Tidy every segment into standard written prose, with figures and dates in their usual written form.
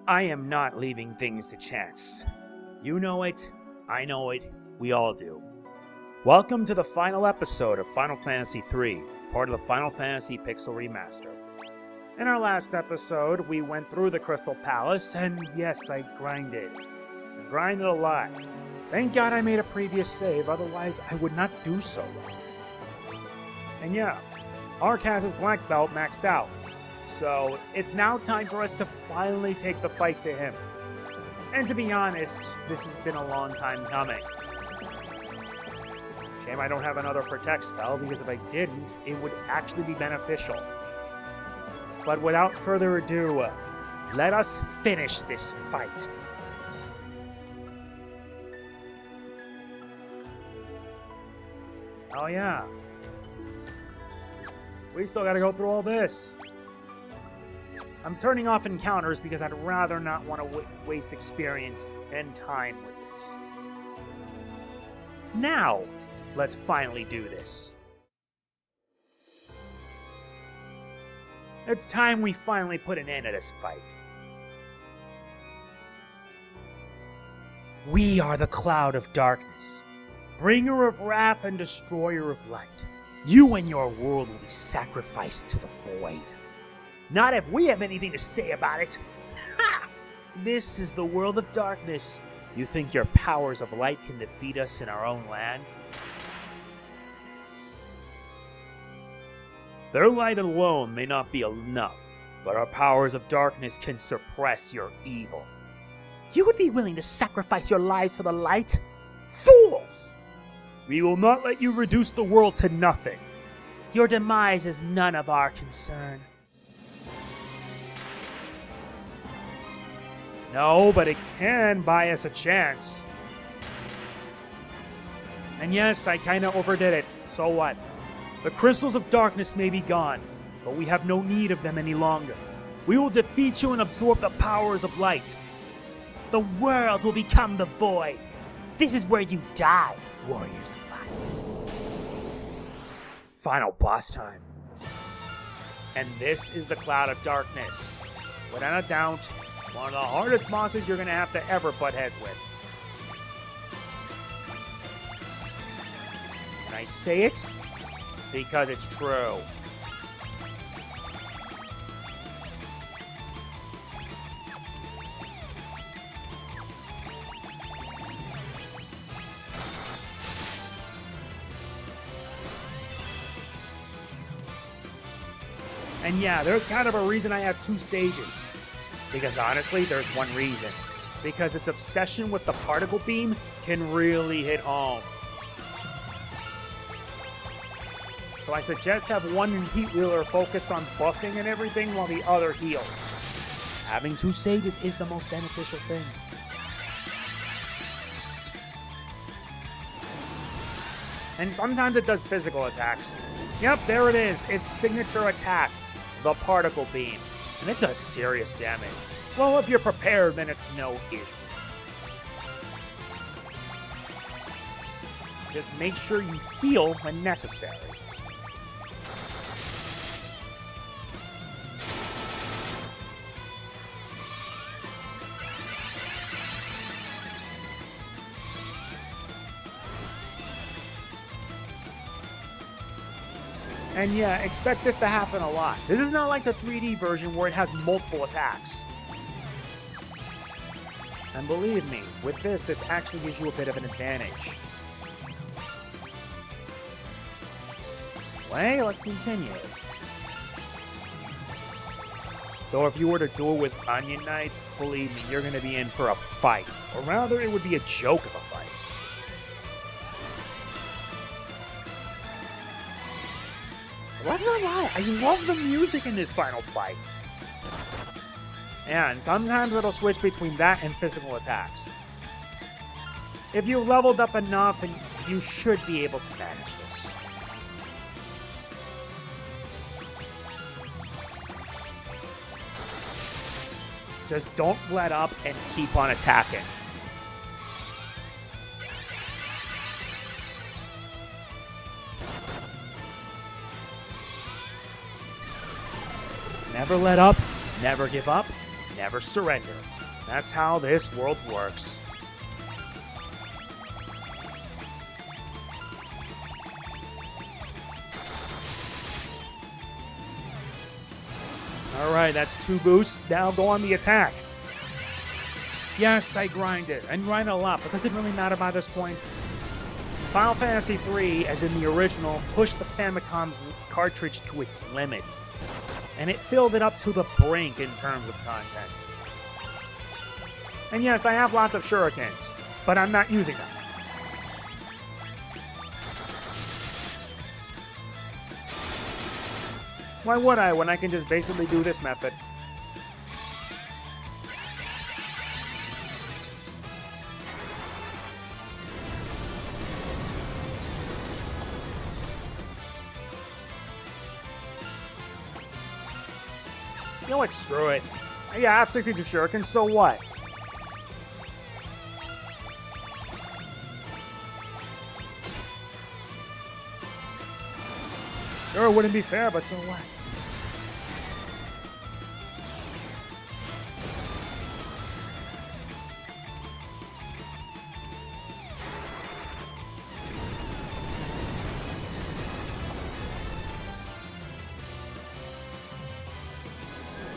I am not leaving things to chance. You know it, I know it, we all do. Welcome to the final episode of Final Fantasy III, part of the Final Fantasy Pixel Remaster. In our last episode, we went through the Crystal Palace, and yes, I grinded. I grinded a lot. Thank God I made a previous save, otherwise I would not do so well. And yeah, Arcaz's Black Belt maxed out. So, it's now time for us to finally take the fight to him. And to be honest, this has been a long time coming. Shame I don't have another Protect spell, because if I didn't, it would actually be beneficial. But without further ado, let us finish this fight. Oh yeah. We still gotta go through all this. I'm turning off encounters because I'd rather not want to waste experience and time with this. Now, let's finally do this. It's time we finally put an end to this fight. We are the Cloud of Darkness, bringer of wrath and destroyer of light. You and your world will be sacrificed to the void. Not if we have anything to say about it. Ha! This is the world of darkness. You think your powers of light can defeat us in our own land? Their light alone may not be enough, but our powers of darkness can suppress your evil. You would be willing to sacrifice your lives for the light? Fools! We will not let you reduce the world to nothing. Your demise is none of our concern. No, but it can buy us a chance. And yes, I kinda overdid it. So what? The crystals of darkness may be gone, but we have no need of them any longer. We will defeat you and absorb the powers of light. The world will become the void. This is where you die, warriors of light. Final boss time. And this is the Cloud of Darkness. Without a doubt, one of the hardest bosses you're going to have to ever butt heads with. And I say it because it's true. And yeah, there's kind of a reason I have two sages. Because honestly, there's one reason. Because its obsession with the particle beam can really hit home. So I suggest have one heat wheeler focus on buffing and everything while the other heals. Having two sages is the most beneficial thing. And sometimes it does physical attacks. Yep, there it is. Its signature attack, the particle beam. And it does serious damage. Well, if you're prepared, then it's no issue. Just make sure you heal when necessary. And yeah, expect this to happen a lot. This is not like the 3D version where it has multiple attacks. And believe me, with this actually gives you a bit of an advantage. Well, let's continue. Though if you were to duel with Onion Knights, believe me, you're going to be in for a fight. Or rather, it would be a joke of a fight. Let's not lie, I love the music in this final fight. And sometimes it'll switch between that and physical attacks. If you've leveled up enough, and you should be able to manage this. Just don't let up and keep on attacking. Never let up, never give up, never surrender. That's how this world works. Alright, that's 2 boosts. Now go on the attack. Yes, I grinded, and grind a lot, but does it really matter by this point? Final Fantasy III, as in the original, pushed the Famicom's cartridge to its limits, and it filled it up to the brink in terms of content. And yes, I have lots of shurikens, but I'm not using them. Why would I when I can just basically do this method? You know what? Screw it. Yeah, I have 62 shurikens, so what? Sure, it wouldn't be fair, but so what?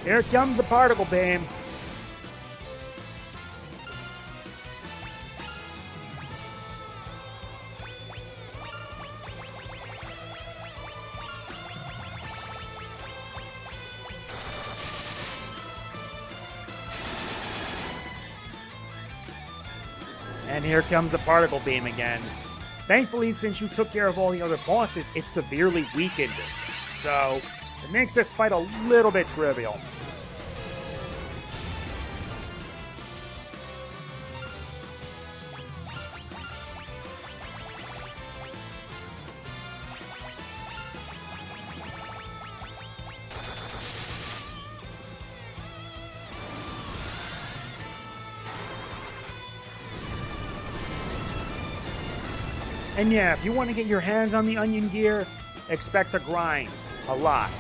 Here comes the particle beam. And here comes the particle beam again. Thankfully, since you took care of all the other bosses, it's severely weakened. So, it makes this fight a little bit trivial. And yeah, if you want to get your hands on the onion gear, expect to grind a lot.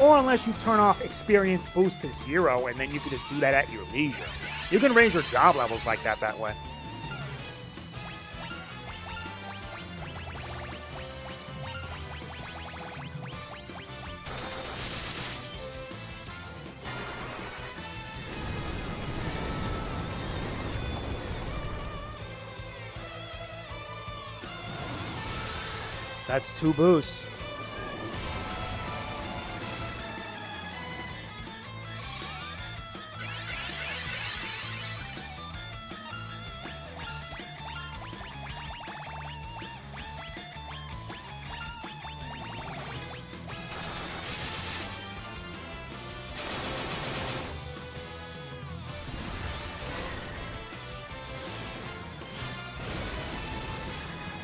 Or unless you turn off experience boost to 0, and then you can just do that at your leisure. You can raise your job levels like that way. That's 2 boosts.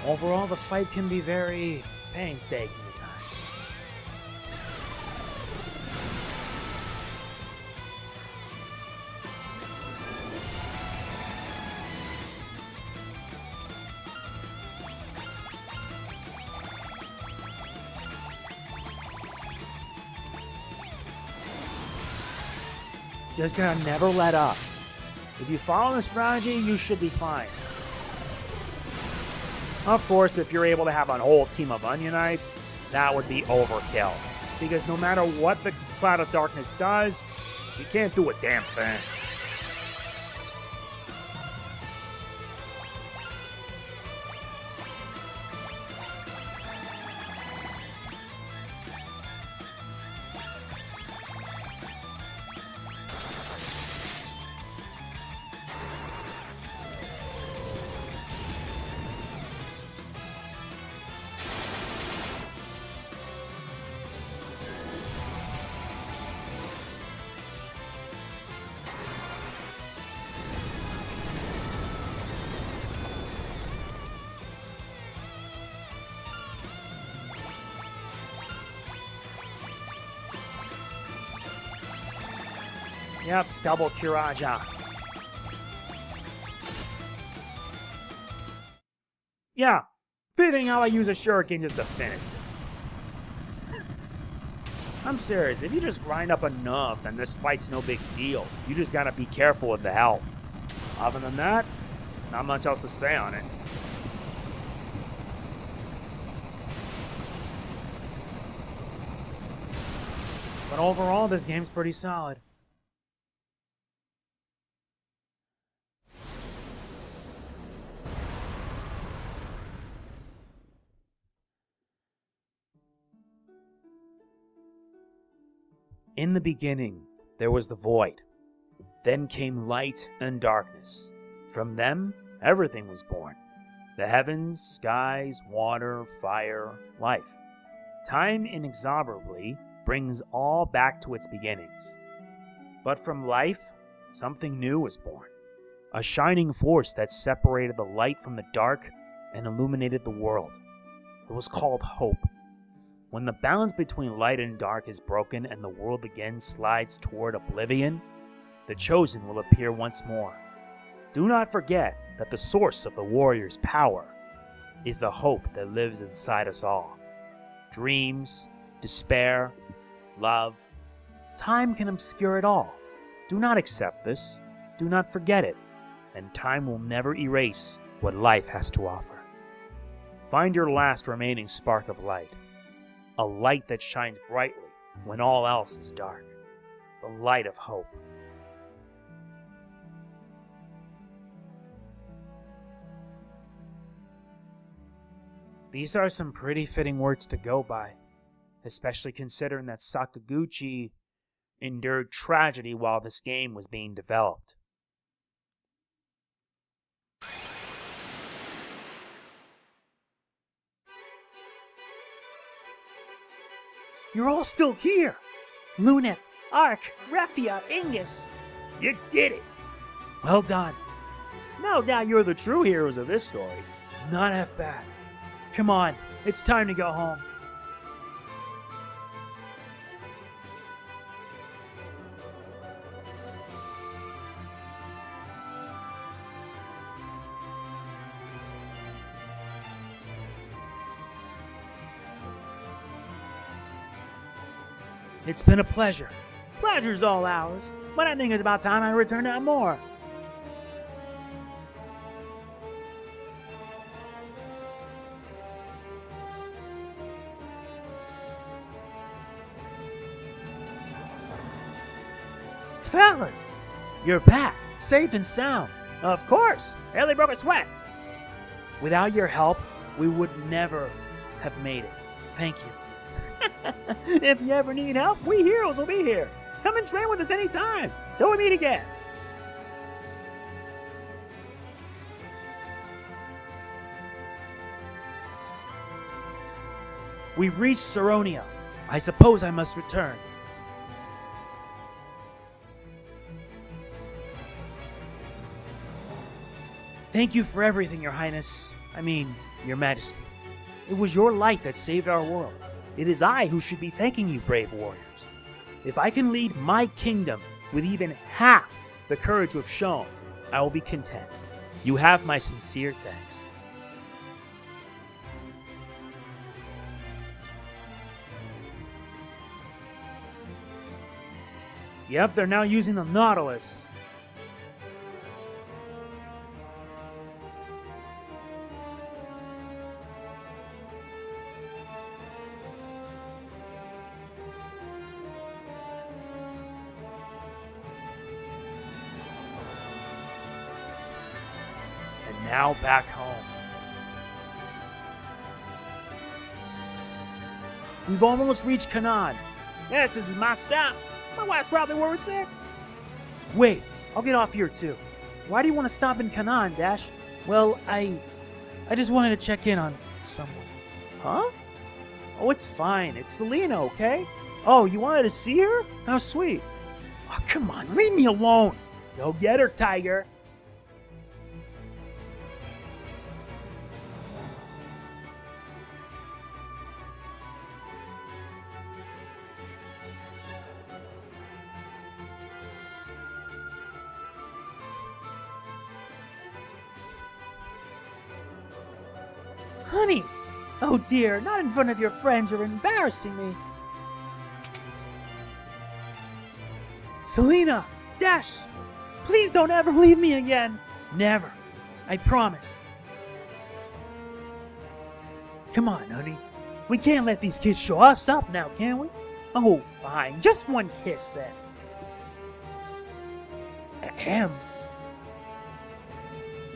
Overall, the fight can be very painstaking at times. Just gonna never let up. If you follow the strategy, you should be fine. Of course, if you're able to have a whole team of Onionites, that would be overkill. Because no matter what the Cloud of Darkness does, she can't do a damn thing. Yep, double Kiraja. Yeah, fitting how I use a shuriken just to finish. I'm serious, if you just grind up enough, then this fight's no big deal. You just gotta be careful with the health. Other than that, not much else to say on it. But overall, this game's pretty solid. In the beginning, there was the void. Then came light and darkness. From them, everything was born. The heavens, skies, water, fire, life. Time inexorably brings all back to its beginnings. But from life, something new was born. A shining force that separated the light from the dark and illuminated the world. It was called hope. When the balance between light and dark is broken and the world again slides toward oblivion, the Chosen will appear once more. Do not forget that the source of the warrior's power is the hope that lives inside us all. Dreams, despair, love, time can obscure it all. Do not accept this, do not forget it, and time will never erase what life has to offer. Find your last remaining spark of light. A light that shines brightly when all else is dark. The light of hope. These are some pretty fitting words to go by, especially considering that Sakaguchi endured tragedy while this game was being developed. You're all still here! Luneth, Ark, Refia, Ingus! You did it! Well done. No doubt you're the true heroes of this story. Not half bad. Come on, it's time to go home. It's been a pleasure. Pleasure's all ours, but I think it's about time I return to Amor. Fellas, you're back, safe and sound. Of course, barely broke a sweat. Without your help, we would never have made it. Thank you. If you ever need help, we heroes will be here. Come and train with us anytime. Till we meet again. We've reached Saronia. I suppose I must return. Thank you for everything, Your Highness. I mean, Your Majesty. It was your light that saved our world. It is I who should be thanking you, brave warriors. If I can lead my kingdom with even half the courage we've shown, I will be content. You have my sincere thanks. Yep, they're now using the Nautilus. Now back home. We've almost reached Canaan. Yes, this is my stop. My wife's probably where it's at. Wait, I'll get off here too. Why do you want to stop in Canaan, Dash? Well, I just wanted to check in on someone. Huh? Oh, it's fine. It's Selena, okay? Oh, you wanted to see her? How sweet. Oh, come on, leave me alone. Go get her, Tiger. Honey! Oh dear, not in front of your friends, you're embarrassing me. Selena! Dash! Please don't ever leave me again! Never. I promise. Come on, honey. We can't let these kids show us up now, can we? Oh, fine. Just one kiss, then. Ahem.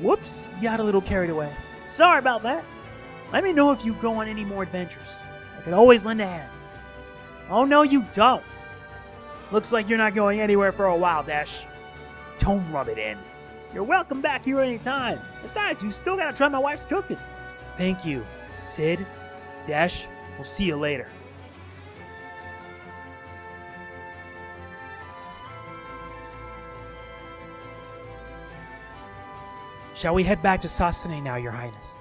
Whoops, got a little carried away. Sorry about that. Let me know if you go on any more adventures. I could always lend a hand. Oh, no, you don't. Looks like you're not going anywhere for a while, Dash. Don't rub it in. You're welcome back here anytime. Besides, you still gotta try my wife's cooking. Thank you, Sid. Dash, we'll see you later. Shall we head back to Sasane now, Your Highness?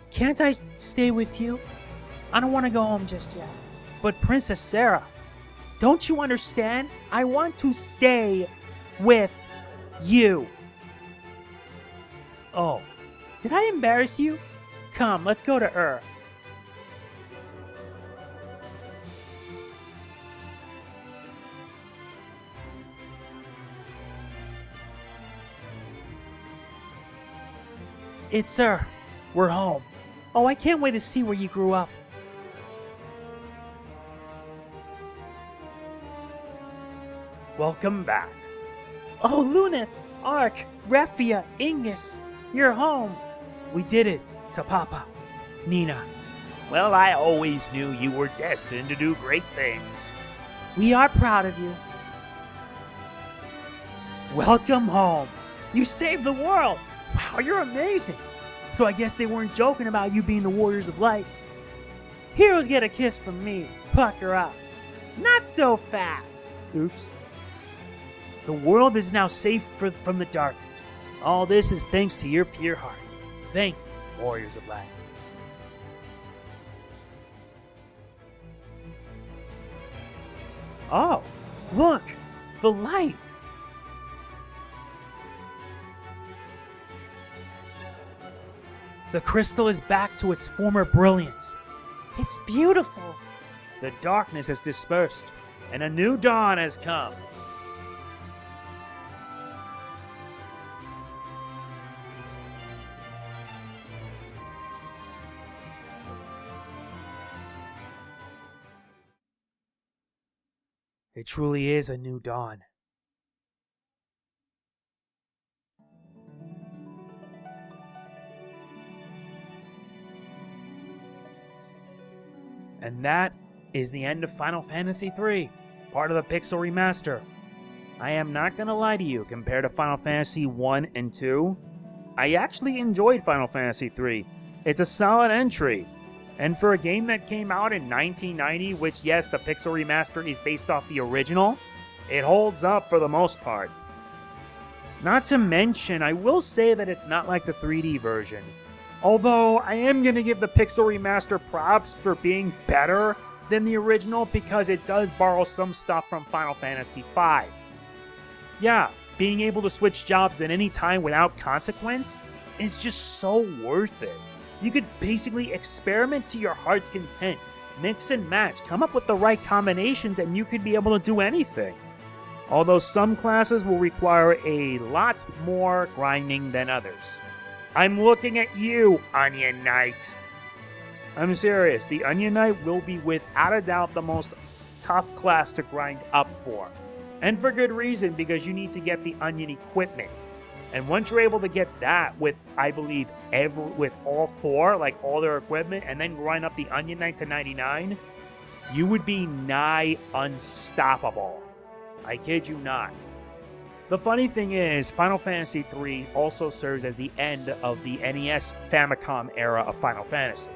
Can't I stay with you? I don't want to go home just yet. But Princess Sarah, don't you understand? I want to stay with you. Oh, did I embarrass you? Come, let's go to It's her. We're home. Oh, I can't wait to see where you grew up. Welcome back. Oh, Lunith, Ark, Raphia, Ingus, you're home. We did it to Papa. Nina. Well, I always knew you were destined to do great things. We are proud of you. Welcome home. You saved the world. Wow, you're amazing. So I guess they weren't joking about you being the Warriors of Light. Heroes get a kiss from me. Pucker up. Not so fast. Oops. The world is now safe from the darkness. All this is thanks to your pure hearts. Thank you, Warriors of Light. Oh, look! The light! The crystal is back to its former brilliance. It's beautiful. The darkness has dispersed, and a new dawn has come. It truly is a new dawn. And that is the end of Final Fantasy III, part of the Pixel Remaster. I am not gonna lie to you, compared to Final Fantasy 1 and 2, I actually enjoyed Final Fantasy III. It's a solid entry. And for a game that came out in 1990, which, yes, the Pixel Remaster is based off the original, it holds up for the most part. Not to mention, I will say that it's not like the 3D version. Although, I am going to give the Pixel Remaster props for being better than the original because it does borrow some stuff from Final Fantasy V. Yeah, being able to switch jobs at any time without consequence is just so worth it. You could basically experiment to your heart's content, mix and match, come up with the right combinations, and you could be able to do anything. Although some classes will require a lot more grinding than others. I'm looking at you, Onion Knight. I'm serious, the Onion Knight will be without a doubt the most tough class to grind up for. And for good reason, because you need to get the Onion equipment. And once you're able to get that with, I believe, with all four, like all their equipment, and then grind up the Onion Knight to 99, you would be nigh unstoppable. I kid you not. The funny thing is, Final Fantasy III also serves as the end of the NES Famicom era of Final Fantasy.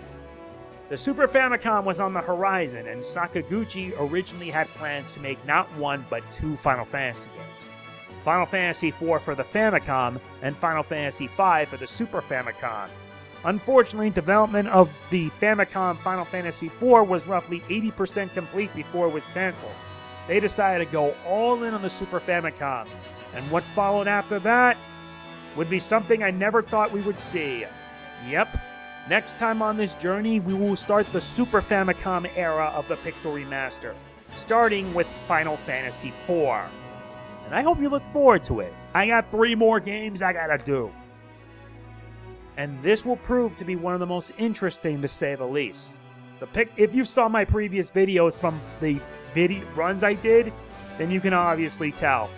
The Super Famicom was on the horizon, and Sakaguchi originally had plans to make not one, but two Final Fantasy games. Final Fantasy IV for the Famicom, and Final Fantasy V for the Super Famicom. Unfortunately, development of the Famicom Final Fantasy IV was roughly 80% complete before it was cancelled. They decided to go all in on the Super Famicom, and what followed after that would be something I never thought we would see. Yep, next time on this journey, we will start the Super Famicom era of the Pixel Remaster, starting with Final Fantasy IV. and I hope you look forward to it. I got 3 more games I gotta do. And this will prove to be one of the most interesting, to say the least. If you saw my previous videos from the runs I did, then you can obviously tell.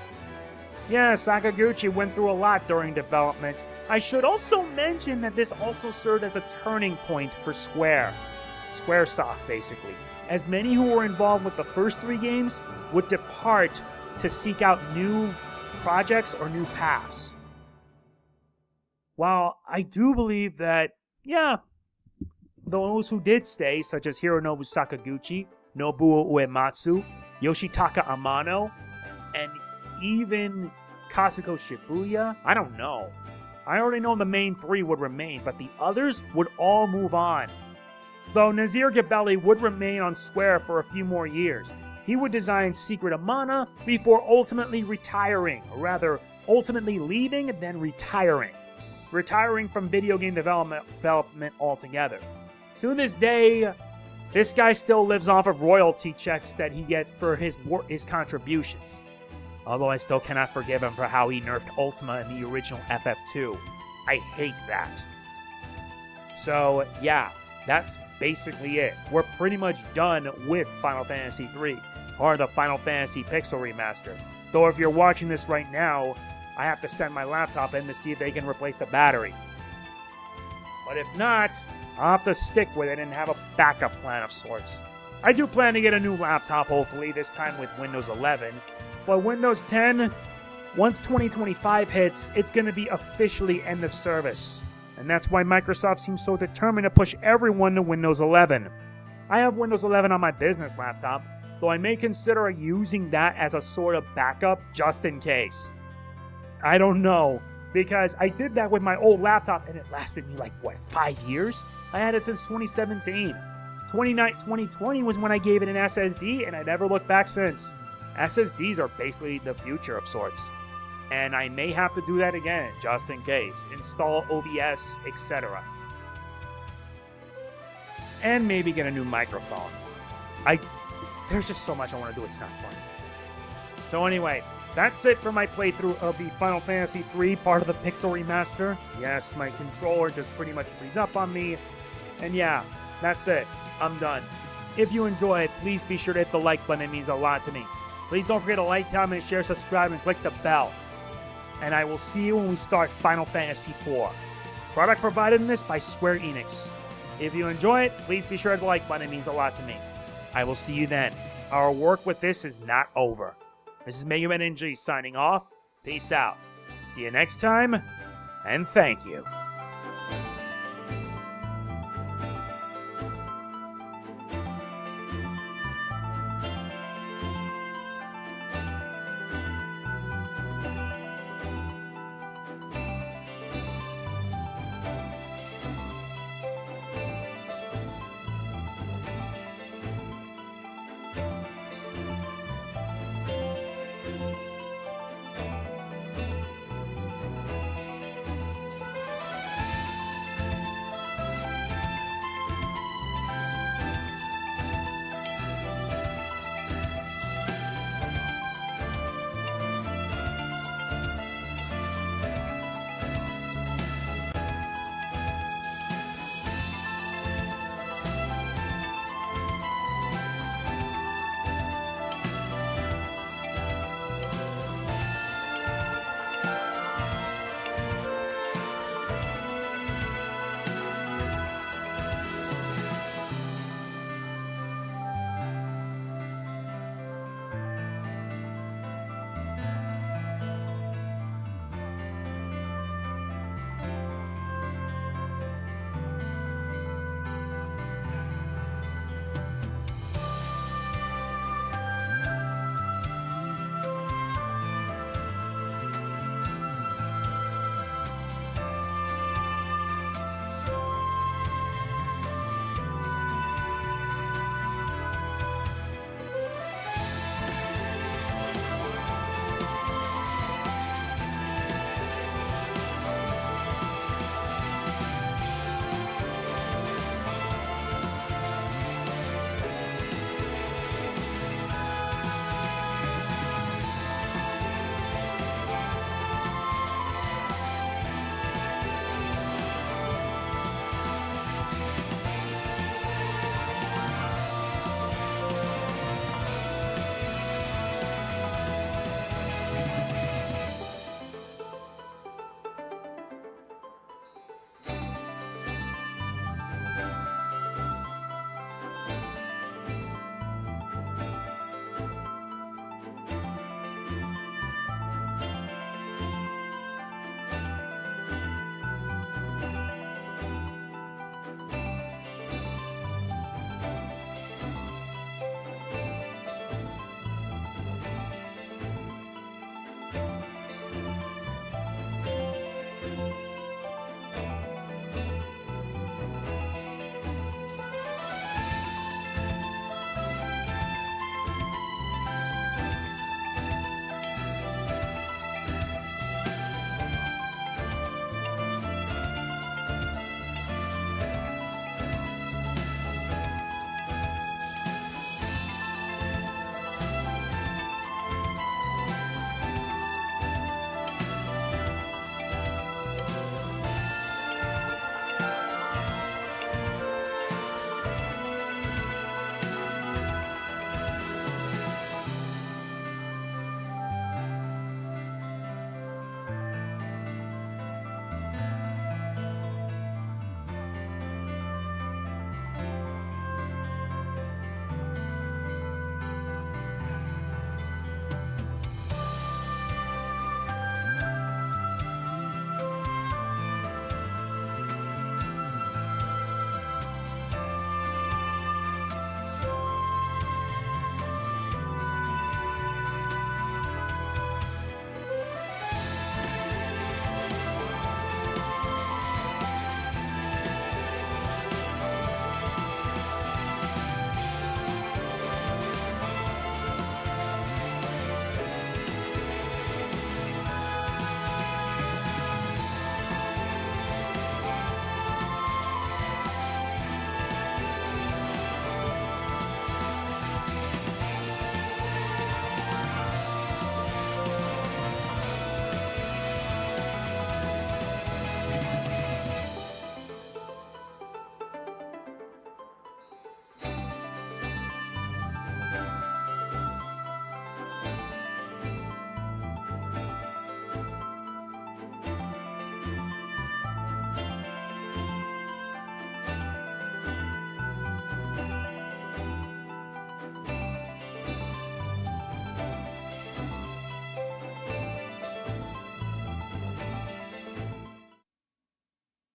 Yeah, Sakaguchi went through a lot during development. I should also mention that this also served as a turning point for Squaresoft, basically, as many who were involved with the first 3 games would depart to seek out new projects or new paths. While I do believe that, yeah, those who did stay, such as Hironobu Sakaguchi, Nobuo Uematsu, Yoshitaka Amano, and even Kazuko Shibuya, I don't know. I already know the main 3 would remain, but the others would all move on. Though Nazir Gabelli would remain on Square for a few more years. He would design Secret of Mana before ultimately retiring, or rather, ultimately leaving and then retiring. Retiring from video game development altogether. To this day, this guy still lives off of royalty checks that he gets for his contributions. Although I still cannot forgive him for how he nerfed Ultima in the original FF2. I hate that. So, yeah, that's basically it. We're pretty much done with Final Fantasy III, or the Final Fantasy Pixel Remaster. Though if you're watching this right now, I have to send my laptop in to see if they can replace the battery. But if not, I'll have to stick with it and have a backup plan of sorts. I do plan to get a new laptop, hopefully, this time with Windows 11. But Windows 10, once 2025 hits, it's going to be officially end of service. And that's why Microsoft seems so determined to push everyone to Windows 11. I have Windows 11 on my business laptop, though I may consider using that as a sort of backup just in case. I don't know, because I did that with my old laptop and it lasted me like, 5 years? I had it since 2017. 2020 was when I gave it an SSD and I never looked back since. SSDs are basically the future of sorts. And I may have to do that again, just in case. Install OBS, etc. And maybe get a new microphone. There's just so much I want to do, it's not fun. So anyway, that's it for my playthrough of the Final Fantasy III part of the Pixel Remaster. Yes, my controller just pretty much frees up on me. And yeah, that's it. I'm done. If you enjoy it, please be sure to hit the like button, it means a lot to me. Please don't forget to like, comment, share, subscribe, and click the bell. And I will see you when we start Final Fantasy IV. Product provided in this by Square-Enix. If you enjoy it, please be sure to hit the like button, it means a lot to me. I will see you then. Our work with this is not over. This is MegamanNG signing off. Peace out. See you next time, and thank you.